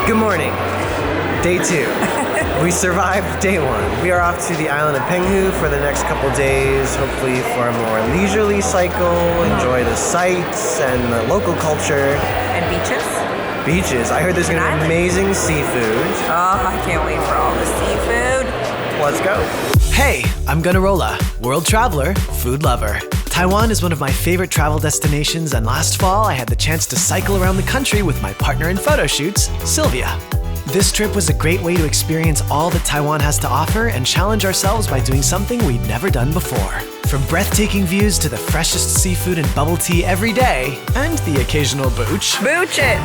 Good morning. Day 2. We survived day 1. We are off to the island of Penghu for the next couple days, hopefully for a more leisurely cycle, enjoy the sights and the local culture. And beaches? Beaches. I heard there's going to be amazing seafood. Oh, I can't wait for all the seafood. Let's go. Hey, I'm Gunnarolla, world traveler, food lover. Taiwan is one of my favorite travel destinations, and last fall I had the chance to cycle around the country with my partner in photo shoots, Sylvia. This trip was a great way to experience all that Taiwan has to offer and challenge ourselves by doing something we'd never done before. From breathtaking views to the freshest seafood and bubble tea every day, and the occasional booch. Booch it!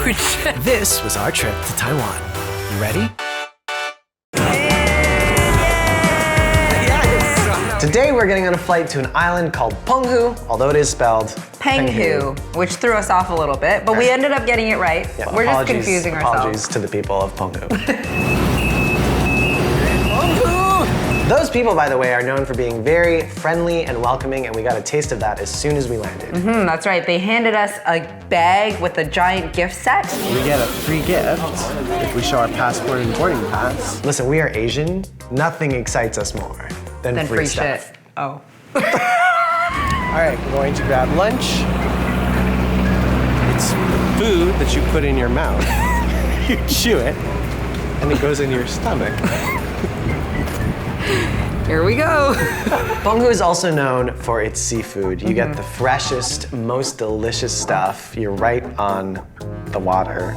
Booch! This was our trip to Taiwan. You ready? Today we're getting on a flight to an island called Penghu, although it is spelled Penghu, which threw us off a little bit, but we ended up getting it right. Yeah, We're just confusing ourselves. Apologies to the people of Penghu. Those people, by the way, are known for being very friendly and welcoming, and we got a taste of that as soon as we landed. That's right. They handed us a bag with a giant gift set. We get a free gift if we show our passport and boarding pass. Listen, we are Asian. Nothing excites us more than free stuff. Shit. Oh. All right, we're going to grab lunch. It's food that you put in your mouth. You chew it, and it goes into your stomach. Here we go. Penghu is also known for its seafood. You get the freshest, most delicious stuff. You're right on the water.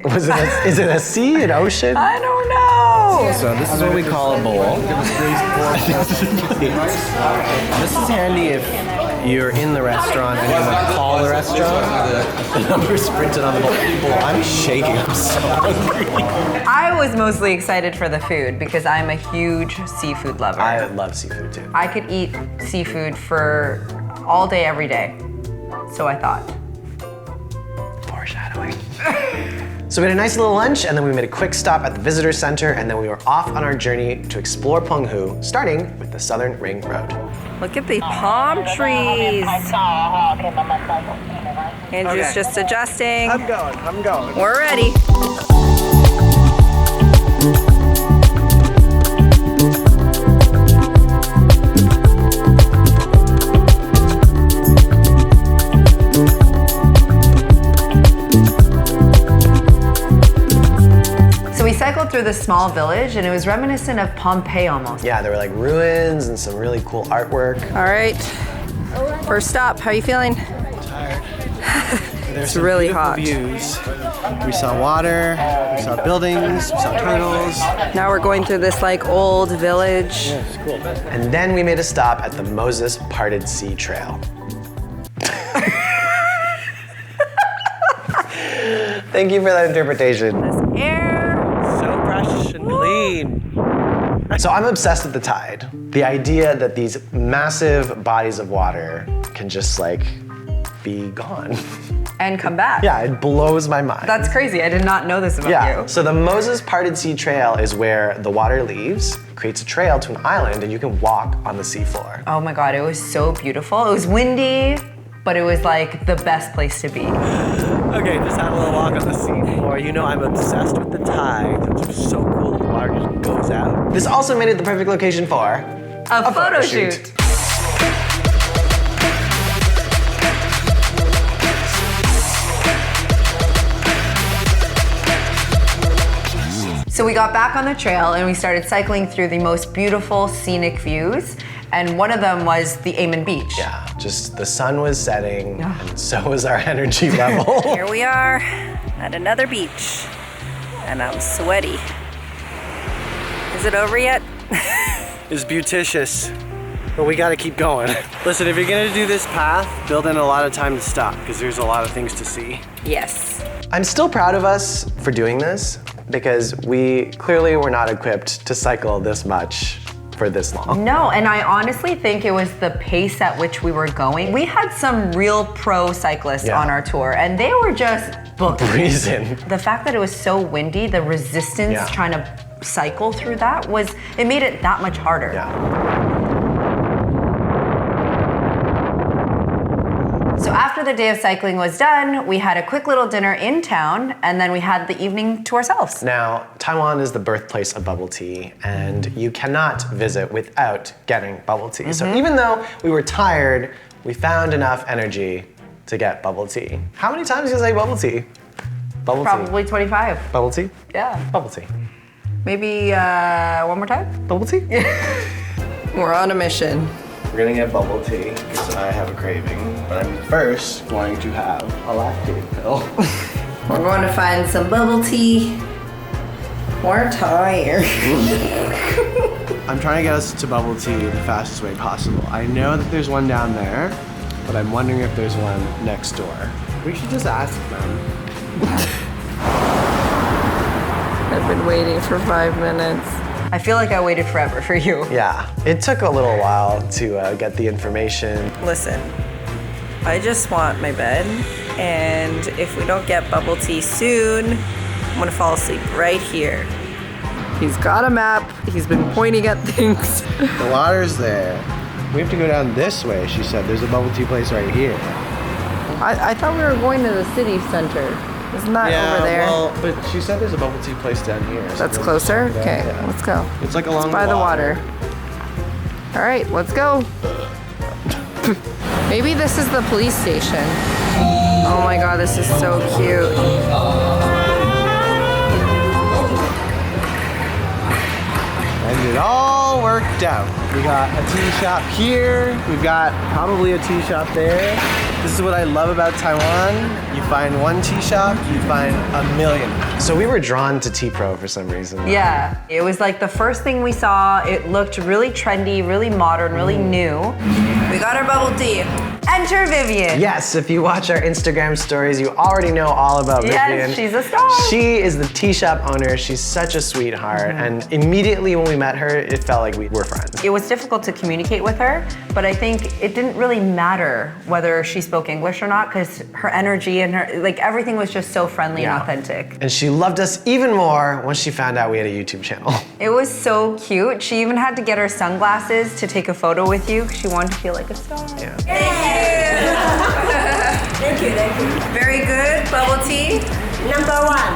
Is it a sea, an ocean? I don't know. So this is what we call a bowl. This is handy if you're in the restaurant and you want to call the restaurant. The number's printed on the bowl. I'm shaking, I'm so hungry. I was mostly excited for the food because I'm a huge seafood lover. I love seafood too. I could eat seafood for all day, every day. So I thought. Foreshadowing. So we had a nice little lunch, and then we made a quick stop at the visitor center, and then we were off on our journey to explore Penghu, starting with the Southern Ring Road. Look at the palm trees. Andrew's just adjusting. I'm going. We're ready. Through this small village, and it was reminiscent of Pompeii almost. Yeah, there were like ruins and some really cool artwork. All right, first stop. How are you feeling? Tired. It's really hot. Views. We saw water, we saw buildings, we saw turtles. Now we're going through this like old village. Yeah, it's cool. And then we made a stop at the Moses Parted Sea Trail. Thank you for that interpretation. This air. Fresh and clean. So I'm obsessed with the tide. The idea that these massive bodies of water can just like be gone. And come back. Yeah, it blows my mind. That's crazy. I did not know this about you. So the Moses Parted Sea Trail is where the water leaves, creates a trail to an island, and you can walk on the seafloor. Oh my God, it was so beautiful. It was windy, but it was like the best place to be. Okay, just had a little walk on the seafloor. You know I'm obsessed with the tide. It's just so cool that the water just goes out. This also made it the perfect location for a photo shoot. So we got back on the trail and we started cycling through the most beautiful scenic views. And one of them was the Amen Beach. Yeah, just the sun was setting, and so was our energy level. Here we are at another beach, and I'm sweaty. Is it over yet? It's beauticious, but we gotta keep going. Listen, if you're gonna do this path, build in a lot of time to stop, because there's a lot of things to see. Yes. I'm still proud of us for doing this, because we clearly were not equipped to cycle this much for this long. No, and I honestly think it was the pace at which we were going. We had some real pro cyclists on our tour, and they were just breezing. The fact that it was so windy, the resistance trying to cycle through that it made it that much harder. Yeah. So after after the day of cycling was done, we had a quick little dinner in town, and then we had the evening to ourselves. Now, Taiwan is the birthplace of bubble tea, and you cannot visit without getting bubble tea. So even though we were tired, we found enough energy to get bubble tea. How many times do you say bubble tea? Bubble tea. Probably 25. Bubble tea? Yeah. Bubble tea. Maybe one more time? Bubble tea? We're on a mission. We're gonna get bubble tea because I have a craving, but I'm first going to have a lactate pill. We're going to find some bubble tea. We're tired. I'm trying to get us to bubble tea the fastest way possible. I know that there's one down there, but I'm wondering if there's one next door. We should just ask them. I've been waiting for 5 minutes. I feel like I waited forever for you. Yeah, it took a little while to get the information. Listen, I just want my bed, and if we don't get bubble tea soon, I'm gonna fall asleep right here. He's got a map, he's been pointing at things. The water's there. We have to go down this way, she said. There's a bubble tea place right here. I thought we were going to the city center. Isn't that over there? Well, but she said there's a bubble tea place down here. So That's we'll closer? just walk Okay, down. Yeah. let's go. It's like along By the water. All right, let's go. Maybe this is the police station. Oh my God, this is so cute. And it all worked out. We got a tea shop here. We've got probably a tea shop there. This is what I love about Taiwan. You find one tea shop, you find a million. So we were drawn to Tea Pro for some reason. Yeah, it was like the first thing we saw. It looked really trendy, really modern, really new. We got our bubble tea. Enter Vivian. Yes, if you watch our Instagram stories, you already know all about Vivian. Yes, she's a star. She is the tea shop owner. She's such a sweetheart. And immediately when we met her, it felt like we were friends. It was difficult to communicate with her, but I think it didn't really matter whether she spoke English or not, because her energy and her, like, everything was just so friendly and authentic. And she loved us even more once she found out we had a YouTube channel. It was so cute. She even had to get her sunglasses to take a photo with you because she wanted to feel like a star. Yeah. Thank you. Very good. Bubble tea.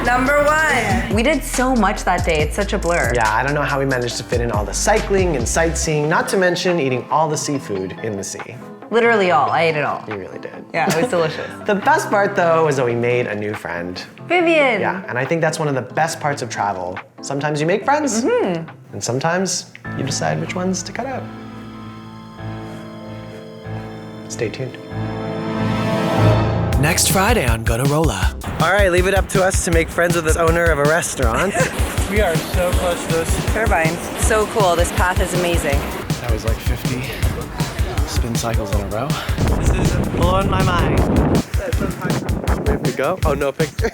Number one. We did so much that day. It's such a blur. Yeah, I don't know how we managed to fit in all the cycling and sightseeing, not to mention eating all the seafood in the sea. Literally all. I ate it all. We really did. Yeah, it was delicious. The best part though was that we made a new friend. Vivian. Yeah, and I think that's one of the best parts of travel. Sometimes you make friends, and sometimes you decide which ones to cut out. Stay tuned. Next Friday on Gunnarolla. All right, leave it up to us to make friends with the owner of a restaurant. We are so close to those. Turbines. So cool. This path is amazing. That was like 50 spin cycles in a row. This is blowing my mind. We have to go? Oh, no picture.